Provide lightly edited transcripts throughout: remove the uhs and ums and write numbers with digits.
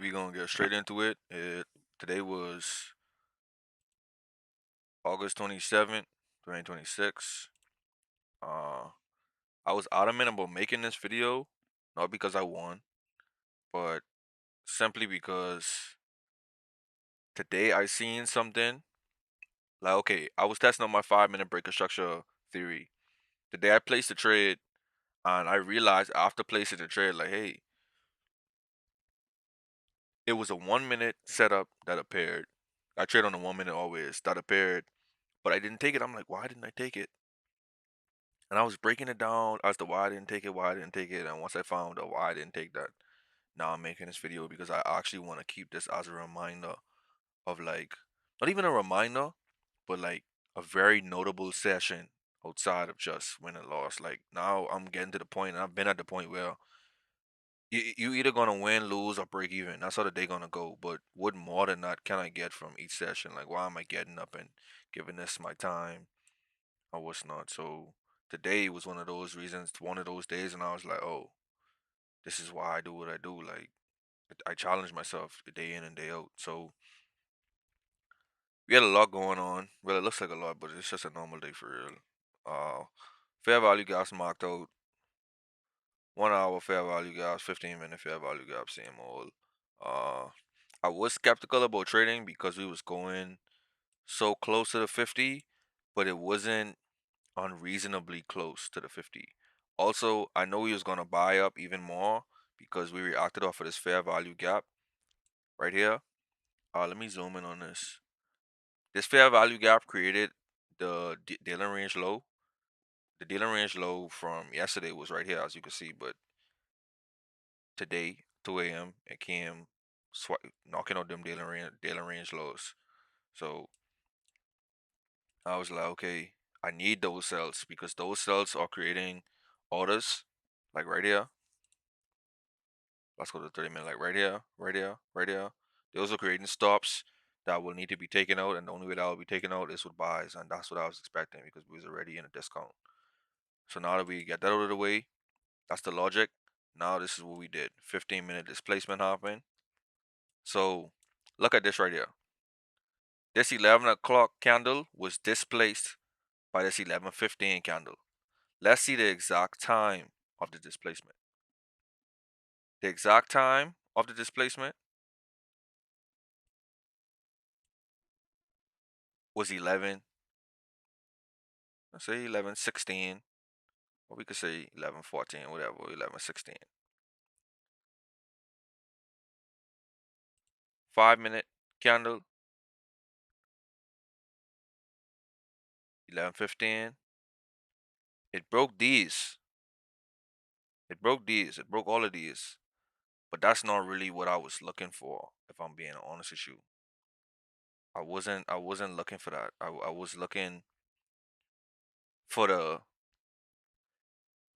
we're gonna get straight into it. Today was August 27th, 2026. Uh, I was adamant about making this video, not because I won, but simply because today I seen something like, okay, I was testing out my 5 minute breaker structure theory. Today I placed the trade, and I realized after placing the trade, like, hey, it was a 1 minute setup that appeared. I trade on the 1 minute always that appeared, but I didn't take it. I'm like, why didn't I take it? And I was breaking it down as to why I didn't take it, why I didn't take it, and once I found out why I didn't take that, now I'm making this video because I actually want to keep this as a reminder of, like, not even a reminder, but like a very notable session outside of just win and loss. Like, now I'm getting to the point, and I've been at the point where you either gonna win, lose, or break even. That's how the day gonna go. But what more than that can I get from each session? Like, why am I getting up and giving this my time or what's not? So today was one of those reasons, one of those days, and I was like, oh, this is why I do what I do. Like, I challenge myself day in and day out. So we had a lot going on. Well, it looks like a lot, but it's just a normal day for real. Uh, fair value gaps marked out. 1 hour fair value gaps, 15 minute fair value gaps, same old. Uh, I was skeptical about trading because we was going so close to the 50, but it wasn't unreasonably close to the 50. Also, I know he was gonna buy up even more because we reacted off of this fair value gap right here. Let me zoom in on this. This fair value gap created the dealing range low. The dealing range low from yesterday was right here, as you can see, but today, 2 a.m., it came knocking out them dealing range lows. So I was like, okay, I need those cells because those cells are creating orders, like right here. Let's go to 30 minute, like right here, right here, right here. Those are creating stops that will need to be taken out, and the only way that will be taken out is with buys, and that's what I was expecting because we was already in a discount. So now that we get that out of the way, that's the logic. Now this is what we did. 15-minute displacement happened. So look at this right here. This 11 o'clock candle was displaced by this 11:15 candle. Let's see the exact time of the displacement. The exact time of the displacement was 11, let's say 11:16, or we could say 11:14, whatever, 11:16. 5 minute candle, 11:15. It broke these. It broke these. It broke all of these. But that's not really what I was looking for, if I'm being honest with you. I wasn't looking for that. I was looking for the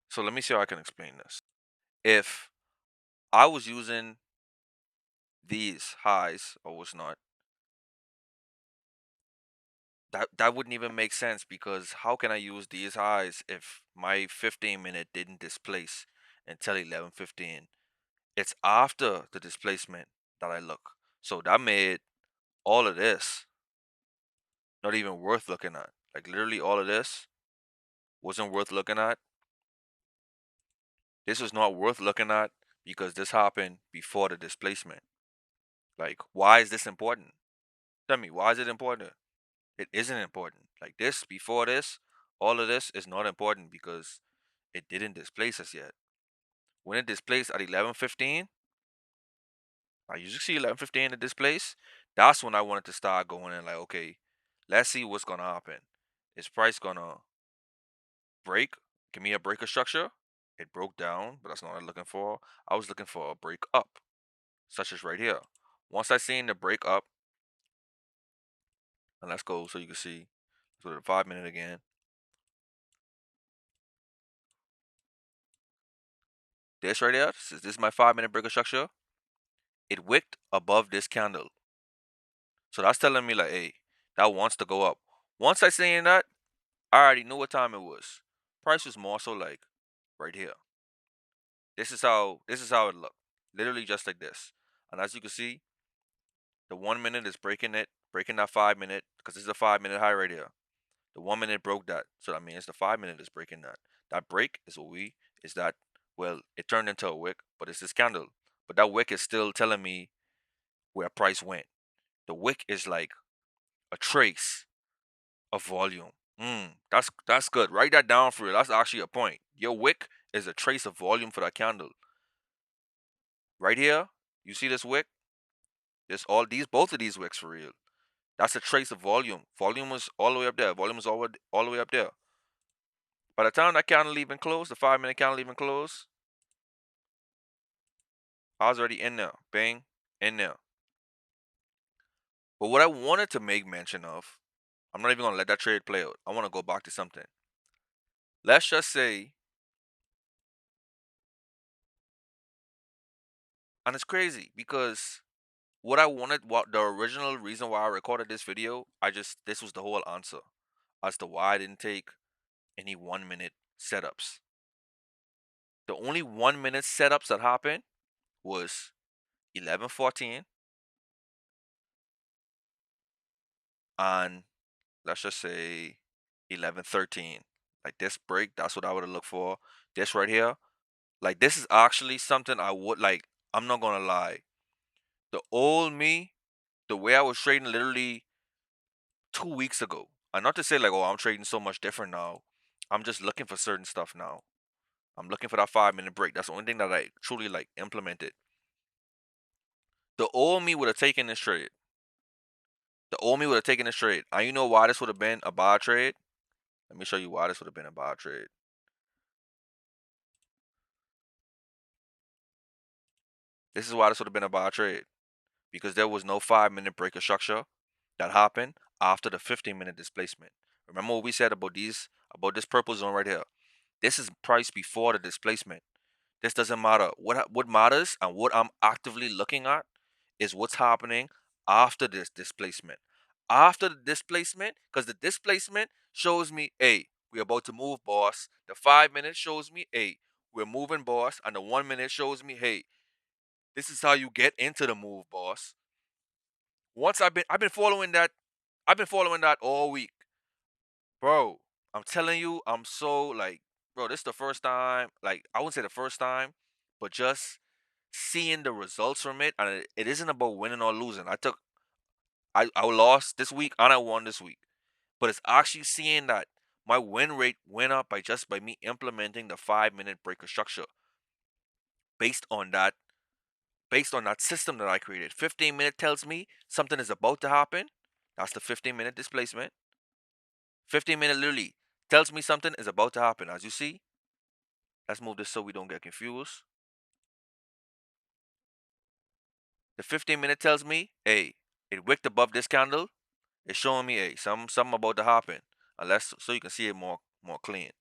so let me see how I can explain this. If I was using these highs or what's not, that wouldn't even make sense because how can I use these highs if my 15 minute didn't displace until 11:15? It's after the displacement that I look. So that made all of this not even worth looking at. Like, literally all of this wasn't worth looking at. This was not worth looking at because this happened before the displacement. Like, why is this important? Tell me, why is it important? It isn't important. Like, this, before this, all of this is not important because it didn't displace us yet. When it displaced at 11:15, I usually see 11:15 it displace. That's when I wanted to start going in, like, okay, let's see what's gonna happen. Is price gonna break? Give me a breaker structure. It broke down, but that's not what I'm looking for. I was looking for a break up, such as right here. Once I seen the break up, and let's go so you can see. Let's go to the 5 minute again. This right here, this is my 5 minute breaker structure. It wicked above this candle. So that's telling me, like, hey, that wants to go up. Once I seen that, I already knew what time it was. Price was more so like right here. This is how it looked. Literally just like this. And as you can see, the 1 minute is breaking that 5 minute because this is a 5 minute high right here. The 1 minute broke that, so that means the 5 minute is breaking that. That break is that well, it turned into a wick, but it's this candle. But that wick is still telling me where price went. The wick is like a trace of volume. That's good. Write that down for you. That's actually a point. Your wick is a trace of volume for that candle. Right here, you see this wick? This all these both of these wicks for real. That's a trace of volume. Volume was all the way up there. Volume was all the way up there. By the time that candle even closed, the 5 minute candle even closed, I was already in there. Bang, in there. But what I wanted to make mention of, I'm not even gonna let that trade play out. I want to go back to something. Let's just say, and it's crazy because what the original reason why I recorded this video, this was the whole answer as to why I didn't take any 1 minute setups. The only 1 minute setups that happened was 11:14 and let's just say 11:13. Like this break, that's what I would have looked for. This right here, like this is actually something I would like. I'm not gonna lie. The old me, the way I was trading literally 2 weeks ago. And not to say like, oh, I'm trading so much different now. I'm just looking for certain stuff now. I'm looking for that 5 minute break. That's the only thing that I truly like implemented. The old me would have taken this trade. The old me would have taken this trade. And you know why this would have been a buy trade? Let me show you why this would have been a buy trade. This is why this would have been a buy trade. Because there was no 5 minute breaker structure that happened after the 15 minute displacement. Remember what we said about this purple zone right here. This is priced before the displacement. This doesn't matter. What matters and what I'm actively looking at is what's happening after this displacement. After the displacement, because the displacement shows me, hey, we're about to move, boss. The 5 minute shows me, hey, we're moving, boss. And the 1 minute shows me, hey, this is how you get into the move, boss. Once I've been following that, I've been following that all week. Bro, I'm telling you, I'm so like, bro, this is the first time, like, I wouldn't say the first time, but just seeing the results from it, and it isn't about winning or losing. I lost this week and I won this week, but it's actually seeing that my win rate went up by me implementing the 5 minute breaker structure based on that based on that system that I created. 15 minute tells me something is about to happen. That's the 15 minute displacement. 15 minute literally tells me something is about to happen. As you see, let's move this so we don't get confused. The 15 minute tells me, hey, it wicked above this candle. It's showing me, hey, something about to happen. Unless so you can see it more clean.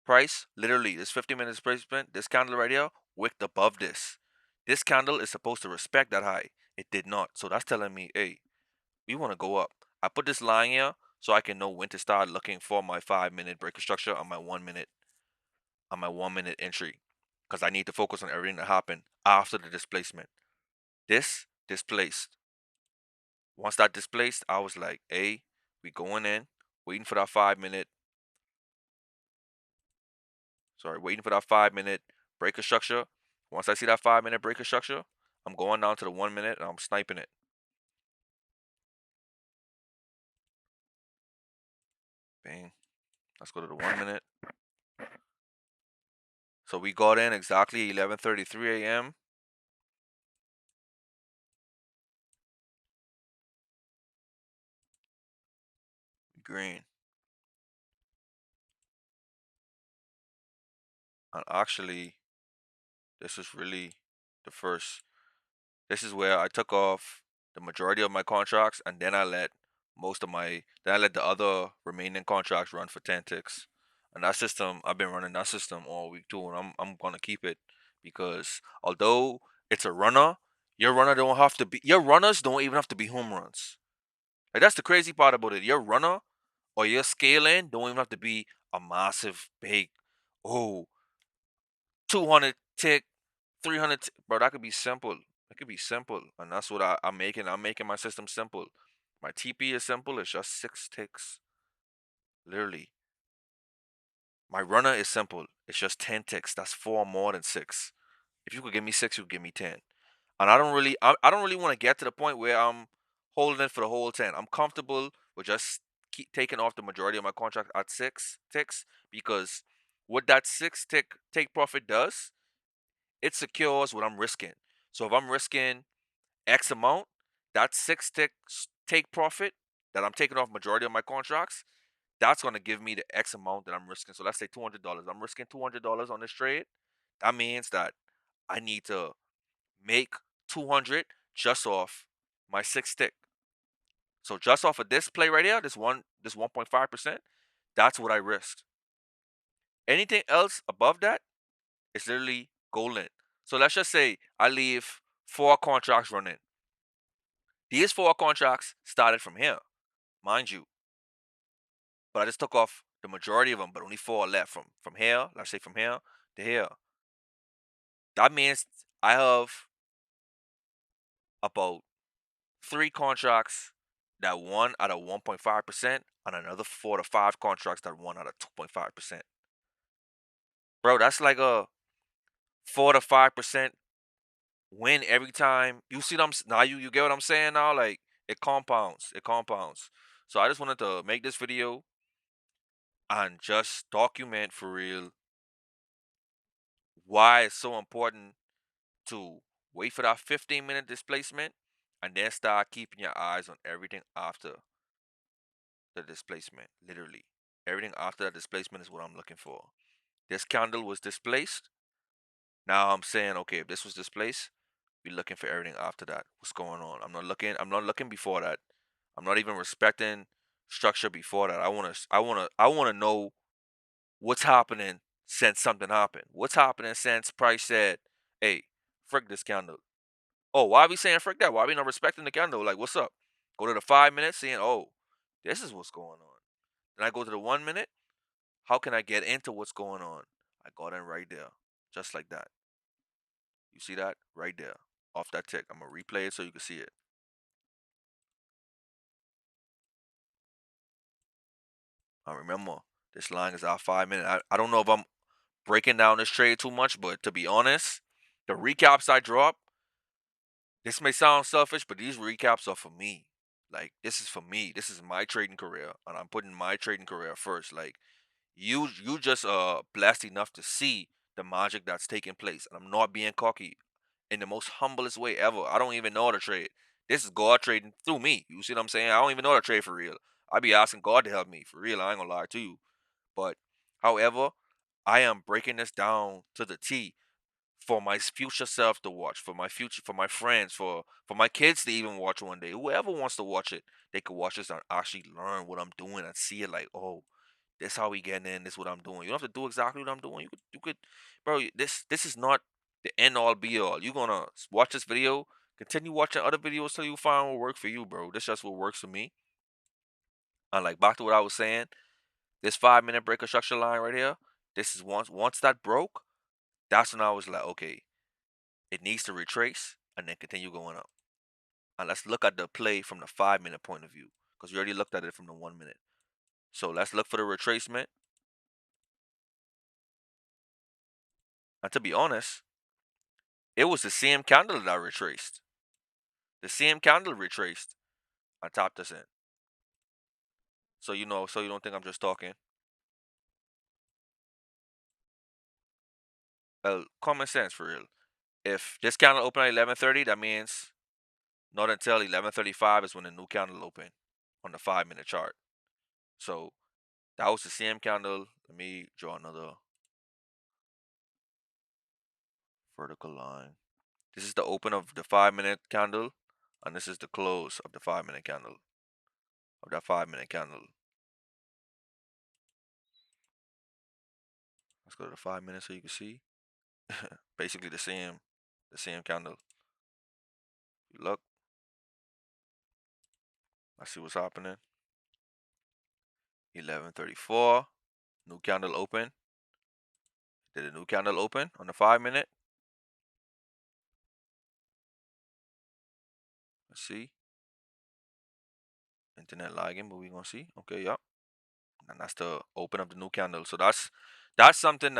Price, literally, this 15 minute displacement, this candle right here, wicked above this. This candle is supposed to respect that high. It did not. So that's telling me, hey, we want to go up. I put this line here so I can know when to start looking for my 5 minute breaker structure on my 1 minute entry. Because I need to focus on everything that happened after the displacement. This displaced. Once that displaced, I was like, hey, we going in, waiting for that 5 minute. Sorry, waiting for that 5 minute breaker structure. Once I see that 5 minute breaker structure, I'm going down to the 1 minute and I'm sniping it. Bang. Let's go to the 1 minute. So we got in exactly 11:33 a.m. Green. And actually, this is really the first. This is where I took off the majority of my contracts, and then I let the other remaining contracts run for 10 ticks. And that system, I've been running that system all week too, and I'm gonna keep it because although it's a runner, your runners don't even have to be home runs. Like that's the crazy part about it. Your runner or your scaling don't even have to be a massive big, oh, 200 tick bro, that could be simple. It could be simple. And that's what I'm making. I'm making my system simple. My TP is simple. It's just 6 ticks. Literally. My runner is simple. It's just 10 ticks. That's 4 more than 6. If you could give me 6, you could give me 10. And I don't really want to get to the point where I'm holding it for the whole 10. I'm comfortable with just keep taking off the majority of my contract at 6 ticks, because what that 6 tick take profit does, it secures what I'm risking. So if I'm risking X amount, that 6 tick take profit that I'm taking off majority of my contracts, that's gonna give me the X amount that I'm risking. So let's say $200. I'm risking $200 on this trade. That means that I need to make 200 just off my 6 tick. So just off of this play right here, this 1.5%, that's what I risked. Anything else above that is literally golden. So let's just say I leave 4 contracts running. These 4 contracts started from here, mind you, but I just took off the majority of them, but only 4 left from here. Let's say from here to here. That means I have about 3 contracts that won at a 1.5%, and another 4 to 5 contracts that won at a 2.5%. Bro, that's like a 4 to 5% win every time. You see them now, you get what I'm saying now? Like, it compounds. It compounds. So I just wanted to make this video and just document for real why it's so important to wait for that 15-minute displacement and then start keeping your eyes on everything after the displacement. Literally, everything after that displacement is what I'm looking for. This candle was displaced. Now I'm saying, okay, if this was displaced, be looking for everything after that. What's going on? I'm not looking before that. I'm not even respecting structure before that. I wanna know what's happening since something happened. What's happening since price said, hey, frick this candle. Oh, why are we saying frick that? Why are we not respecting the candle? Like, what's up? Go to the 5 minutes, saying, oh, this is what's going on. Then I go to the 1 minute. How can I get into what's going on? I got in right there. Just like that. You see that? Right there. Off that tick. I'm gonna replay it so you can see it. I remember this line is our 5 minute. I don't know if I'm breaking down this trade too much, but to be honest, the recaps I drop, this may sound selfish, but these recaps are for me. Like, this is for me. This is my trading career, and I'm putting my trading career first. Like, you just blessed enough to see the magic that's taking place, and I'm not being cocky in the most humblest way ever. I don't even know how to trade. This is God trading through me. You see what I'm saying? I don't even know how to trade for real. I be asking God to help me for real. I ain't gonna lie to you. But however, I am breaking this down to the T for my future self to watch, for my future, for my friends, for my kids to even watch one day. Whoever wants to watch it, they could watch this and actually learn what I'm doing and see it like, oh, this how we getting in. This is what I'm doing. You don't have to do exactly what I'm doing. You could, bro. This is not the end all be all. You're gonna watch this video, continue watching other videos till you find what works for you, bro. This just what works for me. And like back to what I was saying, this 5 minute breaker structure line right here. This is once that broke, that's when I was like, okay, it needs to retrace and then continue going up. And let's look at the play from the 5 minute point of view, because we already looked at it from the 1 minute. So let's look for the retracement. And to be honest, it was the same candle that retraced. The same candle retraced and topped us in. So so you don't think I'm just talking. Well, common sense for real. If this candle opened at 11:30, that means not until 11:35 is when the new candle opened on the 5 minute chart. So that was the same candle. Let me draw another vertical line. This is the open of the 5 minute candle, and this is the close of the 5 minute candle. Of that 5 minute candle. Let's go to the 5 minutes so you can see. Basically the same candle. Look, I see what's happening. 11:34. New candle open. Did a new candle open on the 5 minute? Let's see. Internet lagging, but we gonna see. Okay, yep. And that's to open up the new candle. So that's something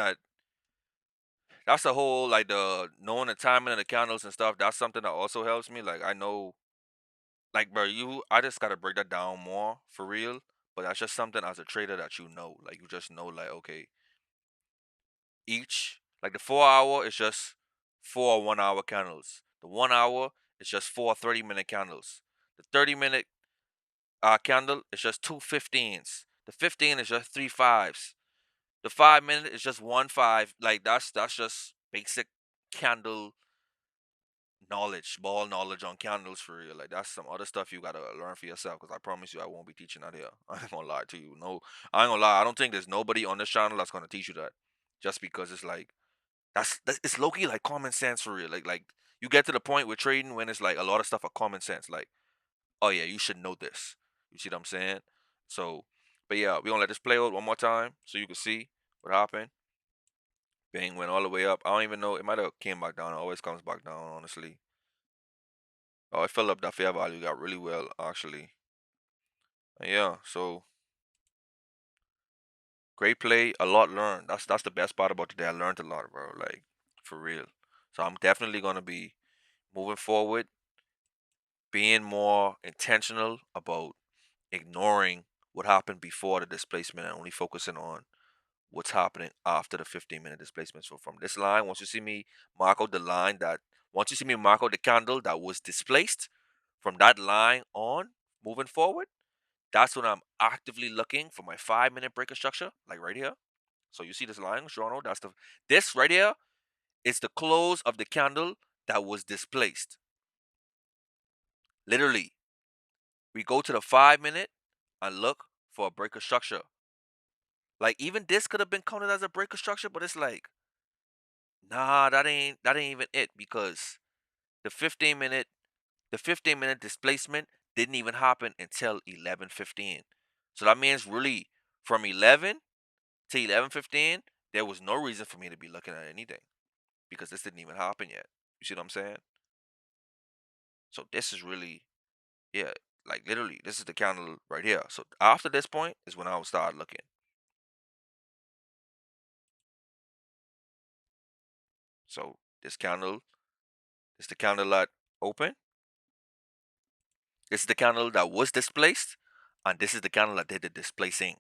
that's the whole like the knowing the timing of the candles and stuff. That's something that also helps me. Like I know, like bro, I just gotta break that down more for real. But that's just something as a trader that you know. Like you just know, like okay, each like the 4 hour is just 4 1 hour candles. The 1 hour is just 4 30 minute candles. The 30 minute candle is just two 15s. The 15 is just three fives. The 5 minute is just one five. Like that's just basic candle knowledge, ball knowledge on candles for real. Like that's some other stuff you gotta learn for yourself. Cause I promise you, I won't be teaching that here. I ain't gonna lie to you. No, I ain't gonna lie. I don't think there's nobody on this channel that's gonna teach you that. Just because it's like that's it's low key like common sense for real. Like you get to the point with trading when it's like a lot of stuff are common sense. Like oh yeah, you should know this. You see what I'm saying? So, but yeah, we gonna let this play out one more time so you can see what happened. Bang went all the way up. I don't even know. It might have came back down. It always comes back down, honestly. Oh, it filled up that fair value got really well, actually. Yeah, so great play, a lot learned. That's the best part about today. I learned a lot, bro. Like for real. So I'm definitely gonna be moving forward, being more intentional about ignoring what happened before the displacement and only focusing on what's happening after the 15-minute displacement. So from this line, once you see me mark out the candle that was displaced, from that line on, moving forward, that's when I'm actively looking for my 5 minute breaker structure, like right here. So you see this line, Toronto, this right here is the close of the candle that was displaced. Literally, we go to the 5 minute and look for a breaker structure. Like even this could have been counted as a breaker structure, but it's like, nah, that ain't even it because the 15 minute the 15-minute displacement didn't even happen until 11:15. So that means really from 11 to 11:15, there was no reason for me to be looking at anything because this didn't even happen yet. You see what I'm saying? So this is really, yeah, like literally, this is the candle right here. So after this point is when I would start looking. So this candle is the candle that open. This is the candle that was displaced, and this is the candle that did the displacing.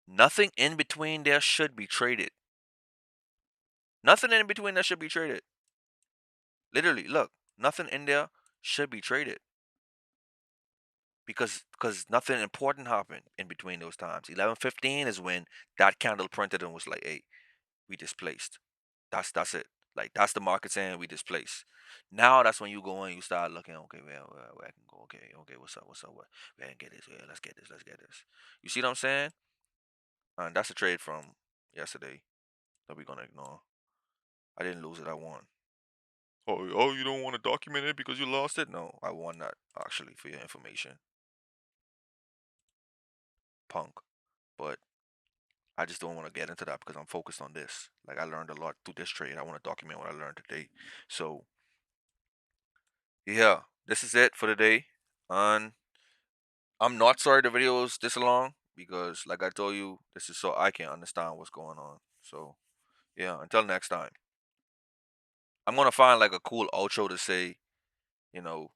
Nothing in between there should be traded. Nothing in between there should be traded. Literally, look, nothing in there should be traded because nothing important happened in between those times. 11:15 is when that candle printed and was like, "Hey, we displaced." That's it. Like that's the market saying we displaced. Now that's when you go and you start looking. Okay, where I can go. Okay, okay, what's up? What's up? Where I can get this? Yeah, let's get this. Let's get this. You see what I'm saying? And that's a trade from yesterday that we're gonna ignore. I didn't lose it. I won. Oh, you don't want to document it because you lost it? No, I won that actually for your information, punk. But I just don't want to get into that because I'm focused on this. Like I learned a lot through this trade. I want to document what I learned today. So yeah, this is it for today. And I'm not sorry the video is this long because, like I told you, this is so I can understand what's going on. So yeah, until next time, I'm gonna find like a cool outro to say. You know,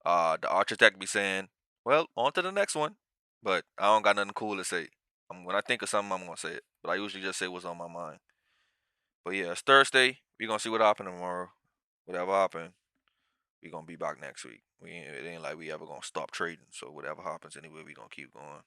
the architect be saying, "Well, on to the next one," but I don't got nothing cool to say. When I think of something, I'm gonna say it. But I usually just say what's on my mind. But yeah, it's Thursday. We gonna see what happen tomorrow. Whatever happen, we gonna be back next week. It ain't like we ever gonna stop trading. So whatever happens anyway, we gonna keep going.